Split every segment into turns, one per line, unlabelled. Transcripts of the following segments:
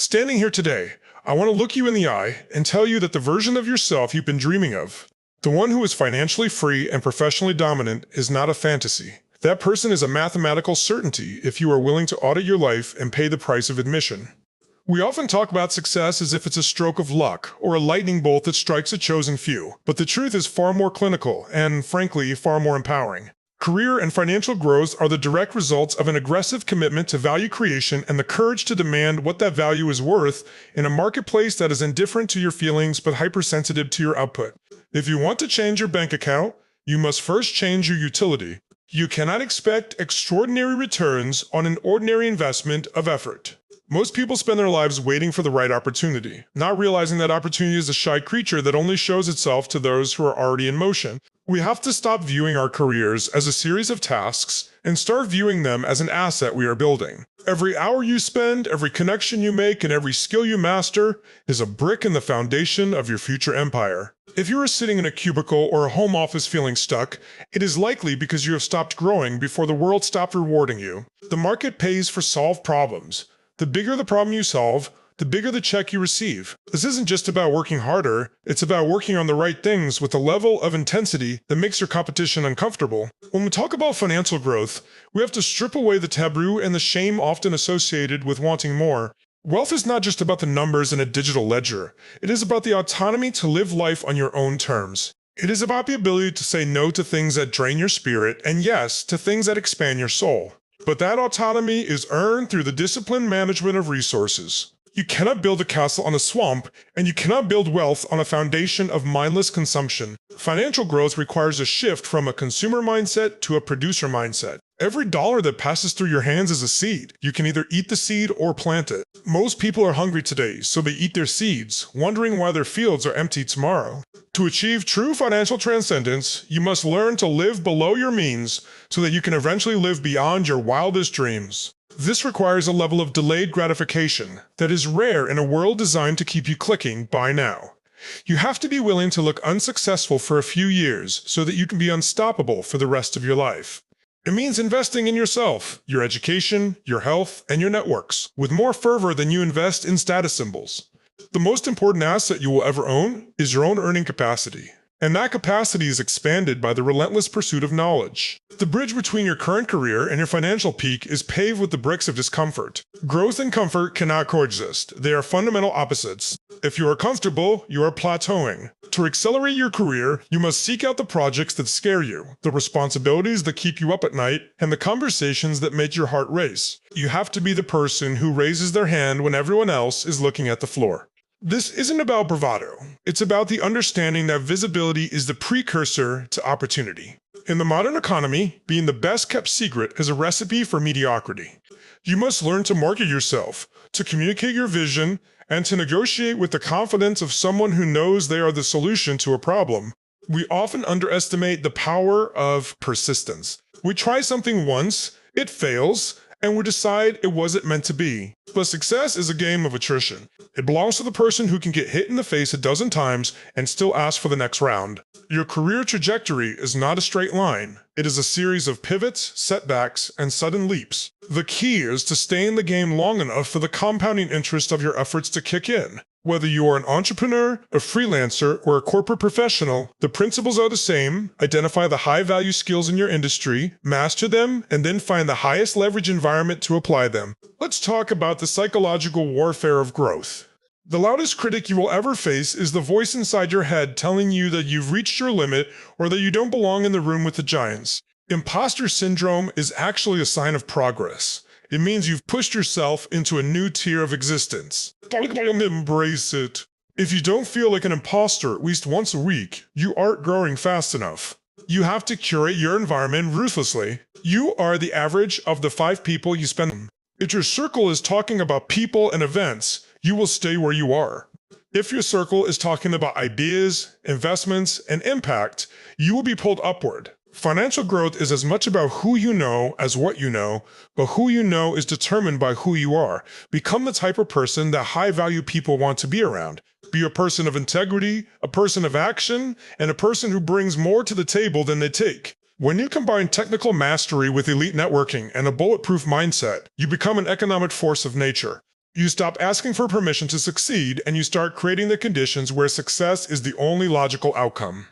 Standing here today, I want to look you in the eye and tell you that the version of yourself you've been dreaming of, the one who is financially free and professionally dominant, is not a fantasy. That person is a mathematical certainty if you are willing to audit your life and pay the price of admission. We often talk about success as if it's a stroke of luck or a lightning bolt that strikes a chosen few, but the truth is far more clinical and, frankly, far more empowering. Career and financial growth are the direct results of an aggressive commitment to value creation and the courage to demand what that value is worth in a marketplace that is indifferent to your feelings but hypersensitive to your output. If you want to change your bank account, you must first change your utility. You cannot expect extraordinary returns on an ordinary investment of effort. Most people spend their lives waiting for the right opportunity, not realizing that opportunity is a shy creature that only shows itself to those who are already in motion. We have to stop viewing our careers as a series of tasks and start viewing them as an asset we are building. Every hour you spend, every connection you make, and every skill you master is a brick in the foundation of your future empire. If you are sitting in a cubicle or a home office feeling stuck, it is likely because you have stopped growing before the world stopped rewarding you. The market pays for solved problems. The bigger the problem you solve, the bigger the check you receive. This isn't just about working harder, it's about working on the right things with a level of intensity that makes your competition uncomfortable. When we talk about financial growth, we have to strip away the taboo and the shame often associated with wanting more. Wealth is not just about the numbers in a digital ledger. It is about the autonomy to live life on your own terms. It is about the ability to say no to things that drain your spirit and yes to things that expand your soul. But that autonomy is earned through the disciplined management of resources. You cannot build a castle on a swamp, and you cannot build wealth on a foundation of mindless consumption. Financial growth requires a shift from a consumer mindset to a producer mindset. Every dollar that passes through your hands is a seed. You can either eat the seed or plant it. Most people are hungry today, so they eat their seeds, wondering why their fields are empty tomorrow. To achieve true financial transcendence, you must learn to live below your means so that you can eventually live beyond your wildest dreams. This requires a level of delayed gratification that is rare in a world designed to keep you clicking buy now. You have to be willing to look unsuccessful for a few years so that you can be unstoppable for the rest of your life. It means investing in yourself, your education, your health, and your networks, with more fervor than you invest in status symbols. The most important asset you will ever own is your own earning capacity. And that capacity is expanded by the relentless pursuit of knowledge. The bridge between your current career and your financial peak is paved with the bricks of discomfort. Growth and comfort cannot coexist. They are fundamental opposites. If you are comfortable, you are plateauing. To accelerate your career, you must seek out the projects that scare you, the responsibilities that keep you up at night, and the conversations that make your heart race. You have to be the person who raises their hand when everyone else is looking at the floor. This isn't about bravado. It's about the understanding that visibility is the precursor to opportunity. In the modern economy, being the best kept secret is a recipe for mediocrity. You must learn to market yourself, to communicate your vision, and to negotiate with the confidence of someone who knows they are the solution to a problem. We often underestimate the power of persistence. We try something once, it fails, and we decide it wasn't meant to be. But success is a game of attrition. It belongs to the person who can get hit in the face a dozen times and still ask for the next round. Your career trajectory is not a straight line. It is a series of pivots, setbacks, and sudden leaps. The key is to stay in the game long enough for the compounding interest of your efforts to kick in. Whether you are an entrepreneur, a freelancer, or a corporate professional, the principles are the same. Identify the high-value skills in your industry, master them, and then find the highest leverage environment to apply them. Let's talk about the psychological warfare of growth. The loudest critic you will ever face is the voice inside your head telling you that you've reached your limit or that you don't belong in the room with the giants. Imposter syndrome is actually a sign of progress. It means you've pushed yourself into a new tier of existence. Embrace it. If you don't feel like an imposter at least once a week, you aren't growing fast enough. You have to curate your environment ruthlessly. You are the average of the 5 people you spend. If your circle is talking about people and events, you will stay where you are. If your circle is talking about ideas, investments, and impact, you will be pulled upward. Financial growth is as much about who you know as what you know, but who you know is determined by who you are. Become the type of person that high-value people want to be around. Be a person of integrity, a person of action, and a person who brings more to the table than they take. When you combine technical mastery with elite networking and a bulletproof mindset, you become an economic force of nature. You stop asking for permission to succeed and you start creating the conditions where success is the only logical outcome.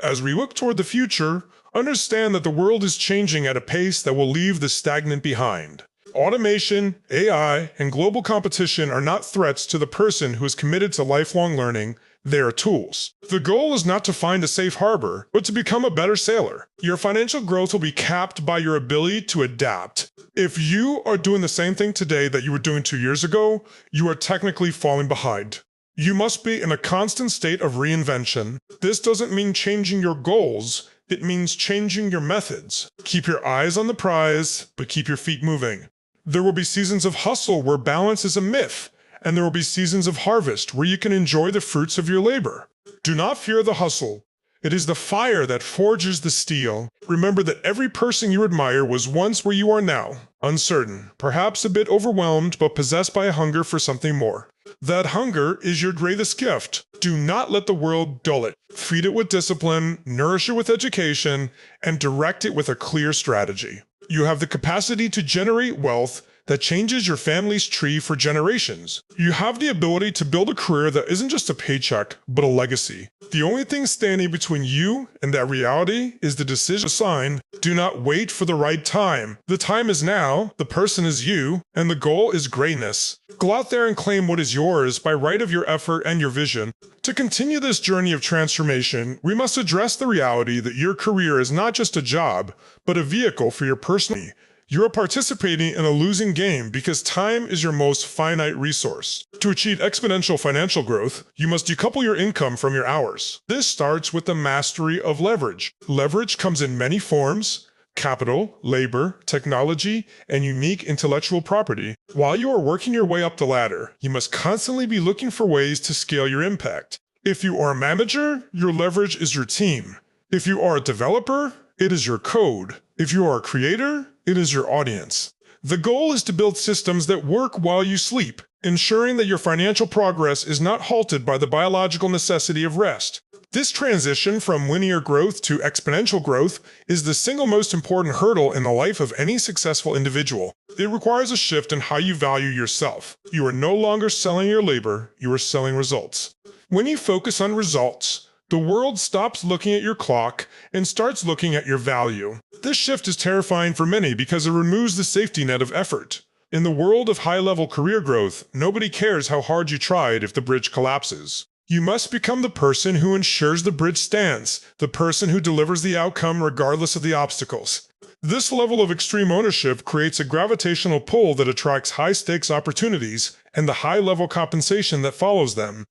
As we look toward the future, understand that the world is changing at a pace that will leave the stagnant behind. Automation, AI, and global competition are not threats to the person who is committed to lifelong learning. They are tools. The goal is not to find a safe harbor, but to become a better sailor. Your financial growth will be capped by your ability to adapt. If you are doing the same thing today that you were doing 2 years ago, you are technically falling behind. You must be in a constant state of reinvention. This doesn't mean changing your goals, it means changing your methods. Keep your eyes on the prize, but keep your feet moving. There will be seasons of hustle where balance is a myth, and there will be seasons of harvest where you can enjoy the fruits of your labor. Do not fear the hustle. It is the fire that forges the steel. Remember that every person you admire was once where you are now, uncertain, perhaps a bit overwhelmed, but possessed by a hunger for something more. That hunger is your greatest gift. Do not let the world dull it. Feed it with discipline, nourish it with education, and direct it with a clear strategy. You have the capacity to generate wealth that changes your family's tree for generations. You have the ability to build a career that isn't just a paycheck, but a legacy. The only thing standing between you and that reality is the decision to sign. Do not wait for the right time. The time is now, the person is you, and the goal is greatness. Go out there and claim what is yours by right of your effort and your vision. To continue this journey of transformation, we must address the reality that your career is not just a job, but a vehicle for your personal. You are participating in a losing game because time is your most finite resource. To achieve exponential financial growth, you must decouple your income from your hours. This starts with the mastery of leverage. Leverage comes in many forms: capital, labor, technology, and unique intellectual property. While you are working your way up the ladder, you must constantly be looking for ways to scale your impact. If you are a manager, your leverage is your team. If you are a developer, it is your code. If you are a creator, it is your audience. The goal is to build systems that work while you sleep, ensuring that your financial progress is not halted by the biological necessity of rest. This transition from linear growth to exponential growth is the single most important hurdle in the life of any successful individual. It requires a shift in how you value yourself. You are no longer selling your labor, you are selling results. When you focus on results, the world stops looking at your clock and starts looking at your value. This shift is terrifying for many because it removes the safety net of effort. In the world of high-level career growth, nobody cares how hard you tried if the bridge collapses. You must become the person who ensures the bridge stands, the person who delivers the outcome regardless of the obstacles. This level of extreme ownership creates a gravitational pull that attracts high-stakes opportunities and the high-level compensation that follows them.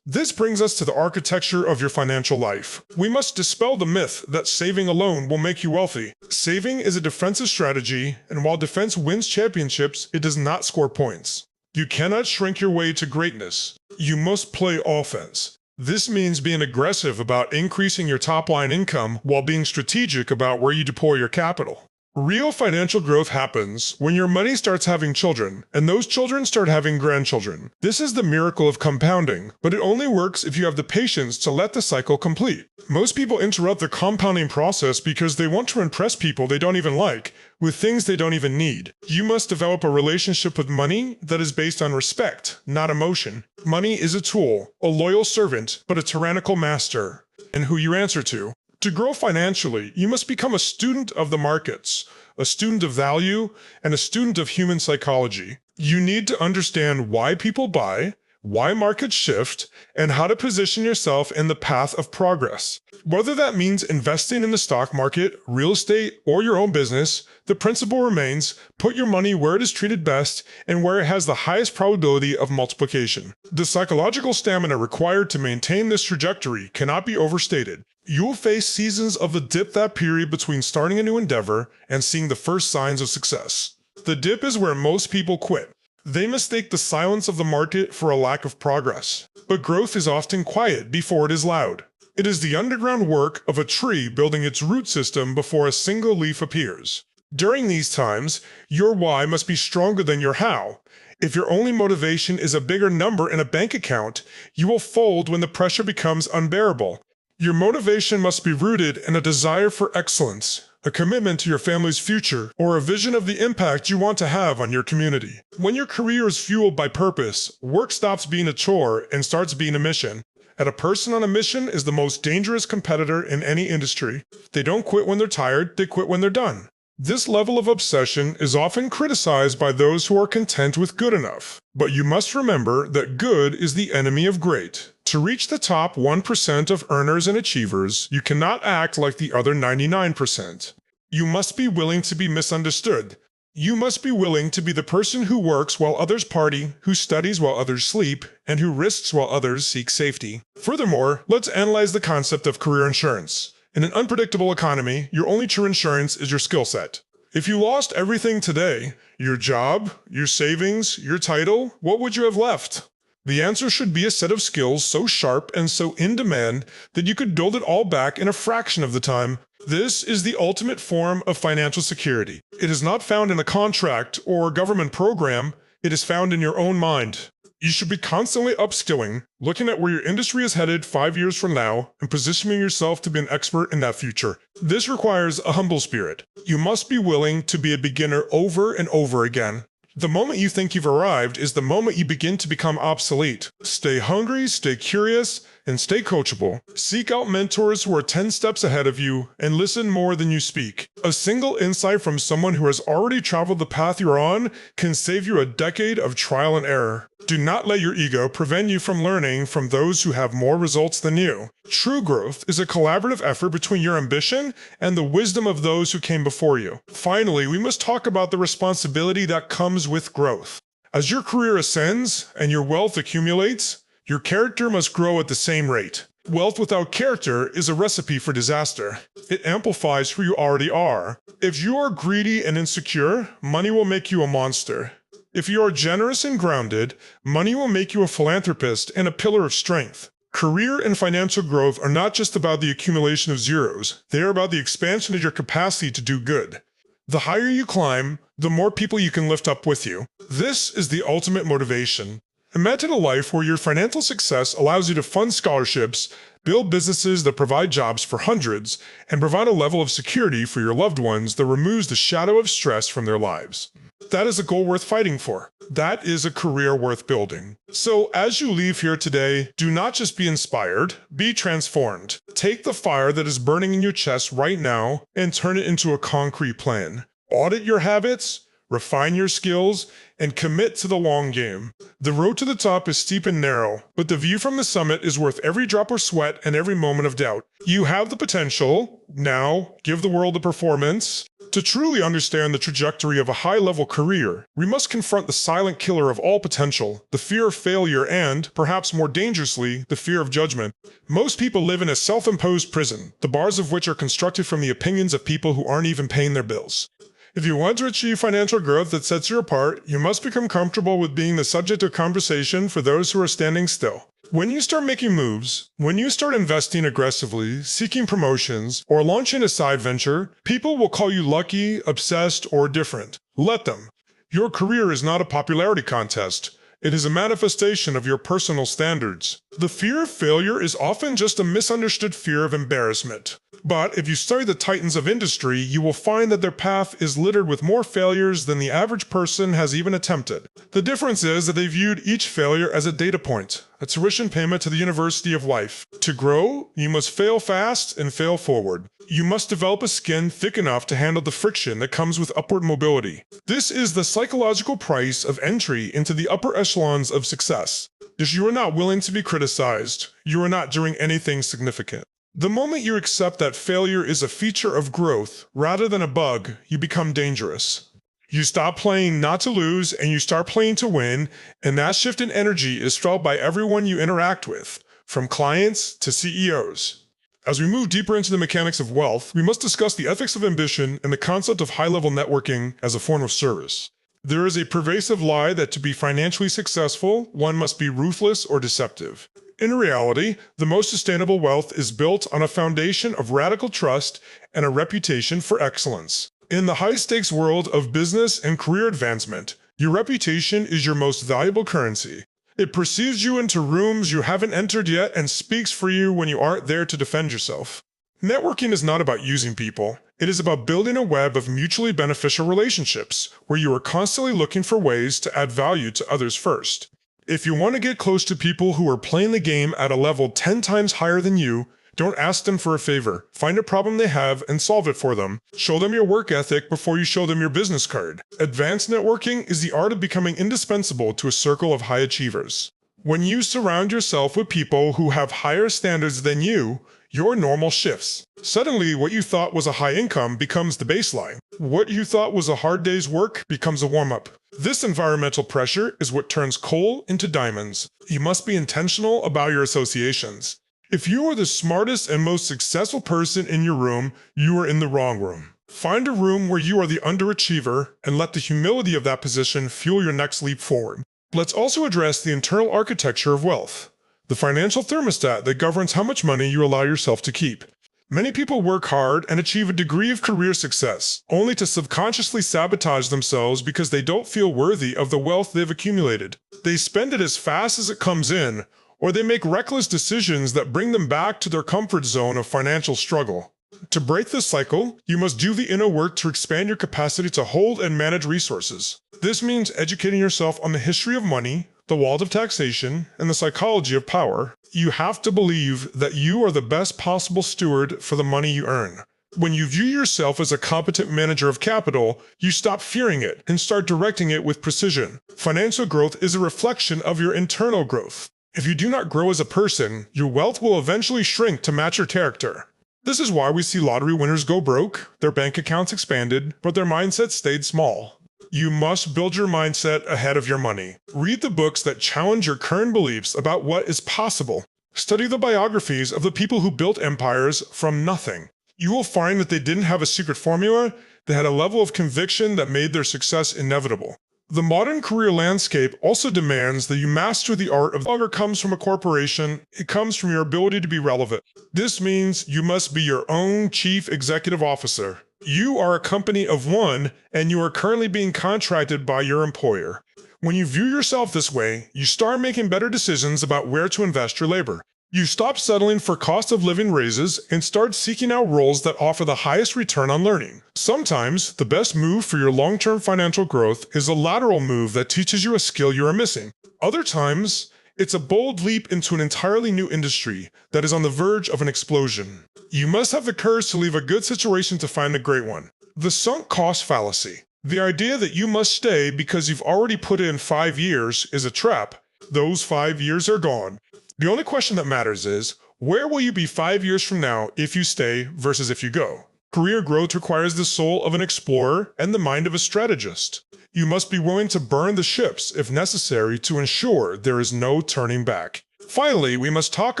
This brings us to the architecture of your financial life. We must dispel the myth that saving alone will make you wealthy. Saving is a defensive strategy, and while defense wins championships, it does not score points. You cannot shrink your way to greatness. You must play offense. This means being aggressive about increasing your top-line income while being strategic about where you deploy your capital. Real financial growth happens when your money starts having children, and those children start having grandchildren. This is the miracle of compounding, but it only works if you have the patience to let the cycle complete. Most people interrupt the compounding process because they want to impress people they don't even like, with things they don't even need. You must develop a relationship with money that is based on respect, not emotion. Money is a tool, a loyal servant, but a tyrannical master, and who you answer to. To grow financially, you must become a student of the markets, a student of value, and a student of human psychology. You need to understand why people buy, why markets shift, and how to position yourself in the path of progress. Whether that means investing in the stock market, real estate, or your own business, the principle remains: put your money where it is treated best and where it has the highest probability of multiplication. The psychological stamina required to maintain this trajectory cannot be overstated. You will face seasons of the dip, that period between starting a new endeavor and seeing the first signs of success. The dip is where most people quit. They mistake the silence of the market for a lack of progress. But growth is often quiet before it is loud. It is the underground work of a tree building its root system before a single leaf appears. During these times, your why must be stronger than your how. If your only motivation is a bigger number in a bank account, you will fold when the pressure becomes unbearable. Your motivation must be rooted in a desire for excellence, a commitment to your family's future, or a vision of the impact you want to have on your community. When your career is fueled by purpose, work stops being a chore and starts being a mission. And a person on a mission is the most dangerous competitor in any industry. They don't quit when they're tired, they quit when they're done. This level of obsession is often criticized by those who are content with good enough. But you must remember that good is the enemy of great. To reach the top 1% of earners and achievers, you cannot act like the other 99%. You must be willing to be misunderstood. You must be willing to be the person who works while others party, who studies while others sleep, and who risks while others seek safety. Furthermore, let's analyze the concept of career insurance. In an unpredictable economy, your only true insurance is your skill set. If you lost everything today, your job, your savings, your title, what would you have left? The answer should be a set of skills so sharp and so in demand that you could build it all back in a fraction of the time. This is the ultimate form of financial security. It is not found in a contract or government program, it is found in your own mind. You should be constantly upskilling, looking at where your industry is headed 5 years from now, and positioning yourself to be an expert in that future. This requires a humble spirit. You must be willing to be a beginner over and over again. The moment you think you've arrived is the moment you begin to become obsolete. Stay hungry, stay curious, and stay coachable. Seek out mentors who are 10 steps ahead of you and listen more than you speak. A single insight from someone who has already traveled the path you're on can save you a decade of trial and error. Do not let your ego prevent you from learning from those who have more results than you. True growth is a collaborative effort between your ambition and the wisdom of those who came before you. Finally, we must talk about the responsibility that comes with growth. As your career ascends and your wealth accumulates, your character must grow at the same rate. Wealth without character is a recipe for disaster. It amplifies who you already are. If you are greedy and insecure, money will make you a monster. If you are generous and grounded, money will make you a philanthropist and a pillar of strength. Career and financial growth are not just about the accumulation of zeros, they are about the expansion of your capacity to do good. The higher you climb, the more people you can lift up with you. This is the ultimate motivation. Imagine a life where your financial success allows you to fund scholarships, build businesses that provide jobs for hundreds, and provide a level of security for your loved ones that removes the shadow of stress from their lives. That is a goal worth fighting for. That is a career worth building. So as you leave here today, do not just be inspired, be transformed. Take the fire that is burning in your chest right now and turn it into a concrete plan. Audit your habits, refine your skills, and commit to the long game. The road to the top is steep and narrow, but the view from the summit is worth every drop of sweat and every moment of doubt. You have the potential, now give the world a performance. To truly understand the trajectory of a high-level career, we must confront the silent killer of all potential, the fear of failure and, perhaps more dangerously, the fear of judgment. Most people live in a self-imposed prison, the bars of which are constructed from the opinions of people who aren't even paying their bills. If you want to achieve financial growth that sets you apart, you must become comfortable with being the subject of conversation for those who are standing still. When you start making moves, when you start investing aggressively, seeking promotions, or launching a side venture, people will call you lucky, obsessed, or different. Let them. Your career is not a popularity contest. It is a manifestation of your personal standards. The fear of failure is often just a misunderstood fear of embarrassment. But if you study the titans of industry, you will find that their path is littered with more failures than the average person has even attempted. The difference is that they viewed each failure as a data point, a tuition payment to the University of Life. To grow, you must fail fast and fail forward. You must develop a skin thick enough to handle the friction that comes with upward mobility. This is the psychological price of entry into the upper echelons of success. If you are not willing to be criticized, you are not doing anything significant. The moment you accept that failure is a feature of growth rather than a bug, you become dangerous. You stop playing not to lose and you start playing to win, and that shift in energy is felt by everyone you interact with, from clients to CEOs. As we move deeper into the mechanics of wealth, we must discuss the ethics of ambition and the concept of high-level networking as a form of service. There is a pervasive lie that to be financially successful, one must be ruthless or deceptive. In reality, the most sustainable wealth is built on a foundation of radical trust and a reputation for excellence. In the high-stakes world of business and career advancement, your reputation is your most valuable currency. It preceives you into rooms you haven't entered yet and speaks for you when you aren't there to defend yourself. Networking is not about using people. It is about building a web of mutually beneficial relationships where you are constantly looking for ways to add value to others first. If you want to get close to people who are playing the game at a level 10 times higher than you, don't ask them for a favor. Find a problem they have and solve it for them. Show them your work ethic before you show them your business card. Advanced networking is the art of becoming indispensable to a circle of high achievers. When you surround yourself with people who have higher standards than you, your normal shifts. Suddenly, what you thought was a high income becomes the baseline. What you thought was a hard day's work becomes a warm-up. This environmental pressure is what turns coal into diamonds. You must be intentional about your associations. If you are the smartest and most successful person in your room, you are in the wrong room. Find a room where you are the underachiever and let the humility of that position fuel your next leap forward. Let's also address the internal architecture of wealth, the financial thermostat that governs how much money you allow yourself to keep. Many people work hard and achieve a degree of career success, only to subconsciously sabotage themselves because they don't feel worthy of the wealth they've accumulated. They spend it as fast as it comes in, or they make reckless decisions that bring them back to their comfort zone of financial struggle. To break this cycle, you must do the inner work to expand your capacity to hold and manage resources. This means educating yourself on the history of money, the walls of taxation, and the psychology of power. You have to believe that you are the best possible steward for the money you earn. When you view yourself as a competent manager of capital, you stop fearing it and start directing it with precision. Financial growth is a reflection of your internal growth. If you do not grow as a person, your wealth will eventually shrink to match your character. This is why we see lottery winners go broke, their bank accounts expanded, but their mindset stayed small. You must build your mindset ahead of your money. Read the books that challenge your current beliefs about what is possible. Study the biographies of the people who built empires from nothing. You will find that they didn't have a secret formula, they had a level of conviction that made their success inevitable. The modern career landscape also demands that you master the art of no longer comes from a corporation, it comes from your ability to be relevant. This means you must be your own chief executive officer. You are a company of one, and you are currently being contracted by your employer. When you view yourself this way, you start making better decisions about where to invest your labor. You stop settling for cost of living raises and start seeking out roles that offer the highest return on learning. Sometimes, the best move for your long-term financial growth is a lateral move that teaches you a skill you are missing. Other times, it's a bold leap into an entirely new industry that is on the verge of an explosion. You must have the courage to leave a good situation to find a great one. The sunk cost fallacy. The idea that you must stay because you've already put in 5 years is a trap. Those 5 years are gone. The only question that matters is, where will you be 5 years from now if you stay versus if you go? Career growth requires the soul of an explorer and the mind of a strategist. You must be willing to burn the ships if necessary to ensure there is no turning back. Finally, we must talk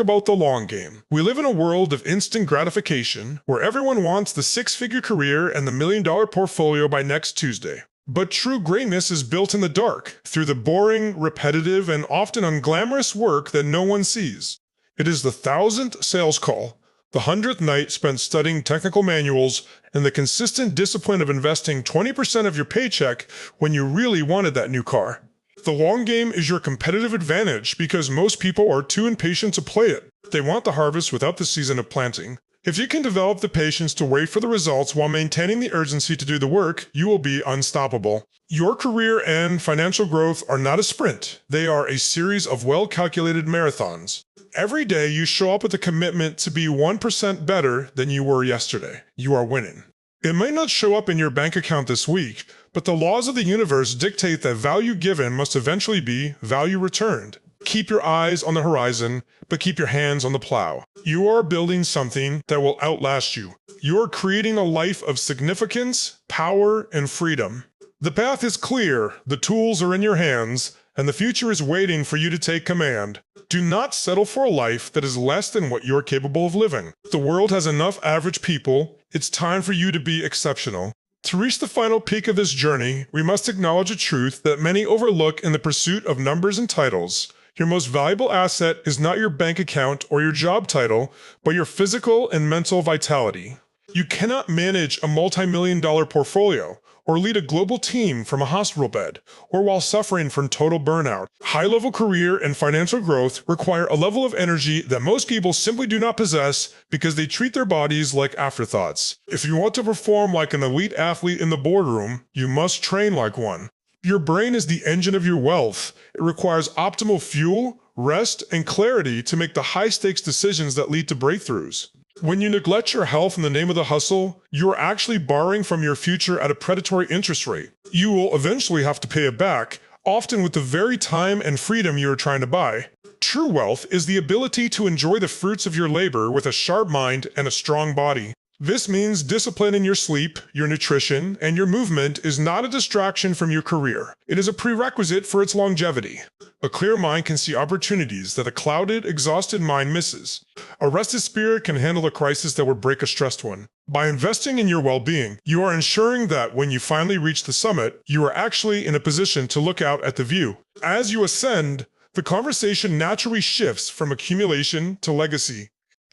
about the long game. We live in a world of instant gratification where everyone wants the 6-figure career and the $1 million portfolio by next Tuesday. But true greatness is built in the dark, through the boring, repetitive, and often unglamorous work that no one sees. It is the 1,000th sales call, the 100th night spent studying technical manuals, and the consistent discipline of investing 20% of your paycheck when you really wanted that new car. The long game is your competitive advantage because most people are too impatient to play it. They want the harvest without the season of planting. If you can develop the patience to wait for the results while maintaining the urgency to do the work, you will be unstoppable. Your career and financial growth are not a sprint. They are a series of well-calculated marathons. Every day you show up with a commitment to be 1% better than you were yesterday. You are winning. It may not show up in your bank account this week, but the laws of the universe dictate that value given must eventually be value returned. Keep your eyes on the horizon, but keep your hands on the plow. You are building something that will outlast you. You are creating a life of significance, power, and freedom. The path is clear, the tools are in your hands, and the future is waiting for you to take command. Do not settle for a life that is less than what you're capable of living. The world has enough average people. It's time for you to be exceptional. To reach the final peak of this journey, we must acknowledge a truth that many overlook in the pursuit of numbers and titles. Your most valuable asset is not your bank account or your job title, but your physical and mental vitality. You cannot manage a multi-million-dollar portfolio or lead a global team from a hospital bed, or while suffering from total burnout. High-level career and financial growth require a level of energy that most people simply do not possess because they treat their bodies like afterthoughts. If you want to perform like an elite athlete in the boardroom, you must train like one. Your brain is the engine of your wealth. It requires optimal fuel, rest, and clarity to make the high-stakes decisions that lead to breakthroughs. When you neglect your health in the name of the hustle, you are actually borrowing from your future at a predatory interest rate. You will eventually have to pay it back, often with the very time and freedom you are trying to buy. True wealth is the ability to enjoy the fruits of your labor with a sharp mind and a strong body. This means discipline in your sleep, your nutrition, and your movement is not a distraction from your career. It is a prerequisite for its longevity. A clear mind can see opportunities that a clouded, exhausted mind misses. A rested spirit can handle a crisis that would break a stressed one. By investing in your well-being, you are ensuring that when you finally reach the summit, you are actually in a position to look out at the view. As you ascend, the conversation naturally shifts from accumulation to legacy.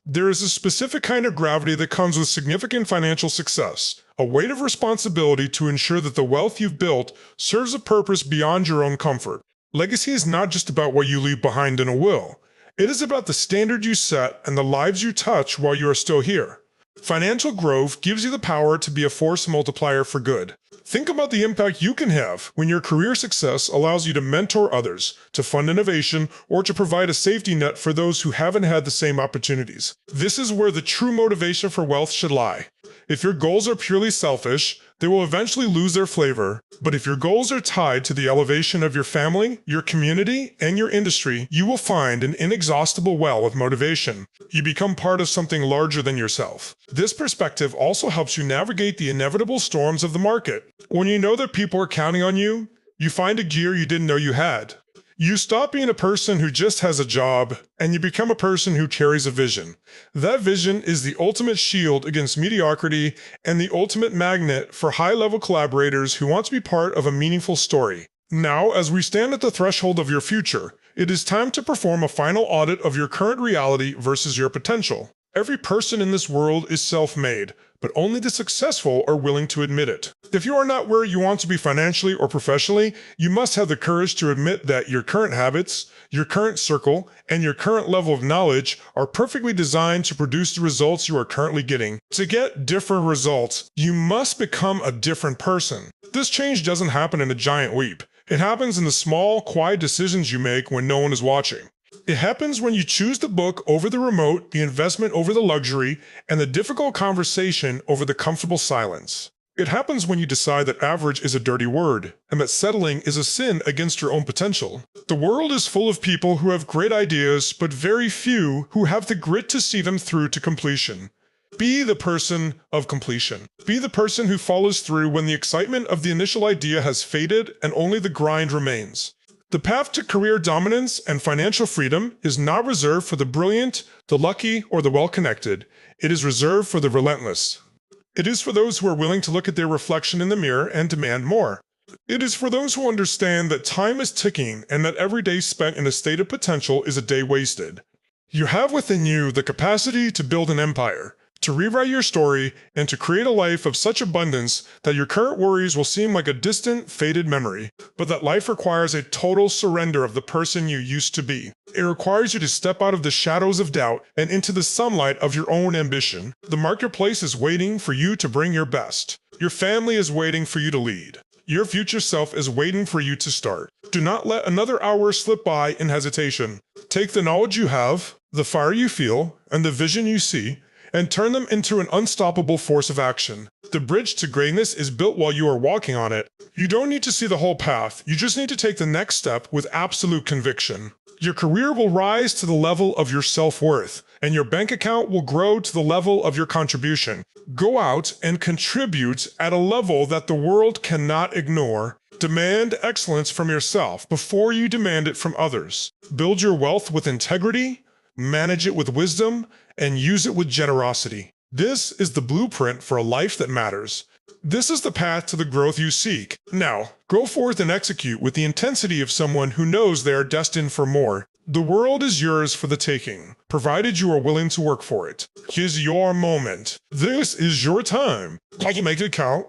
There is a specific kind of gravity that comes with significant financial success, a weight of responsibility to ensure that the wealth you've built serves a purpose beyond your own comfort. Legacy is not just about what you leave behind in a will. It is about the standard you set and the lives you touch while you are still here. Financial growth gives you the power to be a force multiplier for good. Think about the impact you can have when your career success allows you to mentor others, to fund innovation, or to provide a safety net for those who haven't had the same opportunities. This is where the true motivation for wealth should lie. If your goals are purely selfish, they will eventually lose their flavor. But if your goals are tied to the elevation of your family, your community, and your industry, you will find an inexhaustible well of motivation. You become part of something larger than yourself. This perspective also helps you navigate the inevitable storms of the market. When you know that people are counting on you, you find a gear you didn't know you had. You stop being a person who just has a job, and you become a person who carries a vision. That vision is the ultimate shield against mediocrity and the ultimate magnet for high-level collaborators who want to be part of a meaningful story. Now, as we stand at the threshold of your future, it is time to perform a final audit of your current reality versus your potential. Every person in this world is self-made, but only the successful are willing to admit it. If you are not where you want to be financially or professionally, you must have the courage to admit that your current habits, your current circle, and your current level of knowledge are perfectly designed to produce the results you are currently getting. To get different results, you must become a different person. This change doesn't happen in a giant leap. It happens in the small, quiet decisions you make when no one is watching. It happens when you choose the book over the remote, the investment over the luxury, and the difficult conversation over the comfortable silence. It happens when you decide that average is a dirty word, and that settling is a sin against your own potential. The world is full of people who have great ideas, but very few who have the grit to see them through to completion. Be the person of completion. Be the person who follows through when the excitement of the initial idea has faded and only the grind remains. The path to career dominance and financial freedom is not reserved for the brilliant, the lucky, or the well-connected. It is reserved for the relentless. It is for those who are willing to look at their reflection in the mirror and demand more. It is for those who understand that time is ticking and that every day spent in a state of potential is a day wasted. You have within you the capacity to build an empire, to rewrite your story, and to create a life of such abundance that your current worries will seem like a distant, faded memory, but that life requires a total surrender of the person you used to be. It requires you to step out of the shadows of doubt and into the sunlight of your own ambition. The marketplace is waiting for you to bring your best. Your family is waiting for you to lead. Your future self is waiting for you to start. Do not let another hour slip by in hesitation. Take the knowledge you have, the fire you feel, and the vision you see, and turn them into an unstoppable force of action. The bridge to greatness is built while you are walking on it. You don't need to see the whole path, you just need to take the next step with absolute conviction. Your career will rise to the level of your self-worth, and your bank account will grow to the level of your contribution. Go out and contribute at a level that the world cannot ignore. Demand excellence from yourself before you demand it from others. Build your wealth with integrity, manage it with wisdom, and use it with generosity. This is the blueprint for a life that matters. This is the path to the growth you seek. Now, go forth and execute with the intensity of someone who knows they are destined for more. The world is yours for the taking, provided you are willing to work for it. Here's your moment. This is your time. Make it count.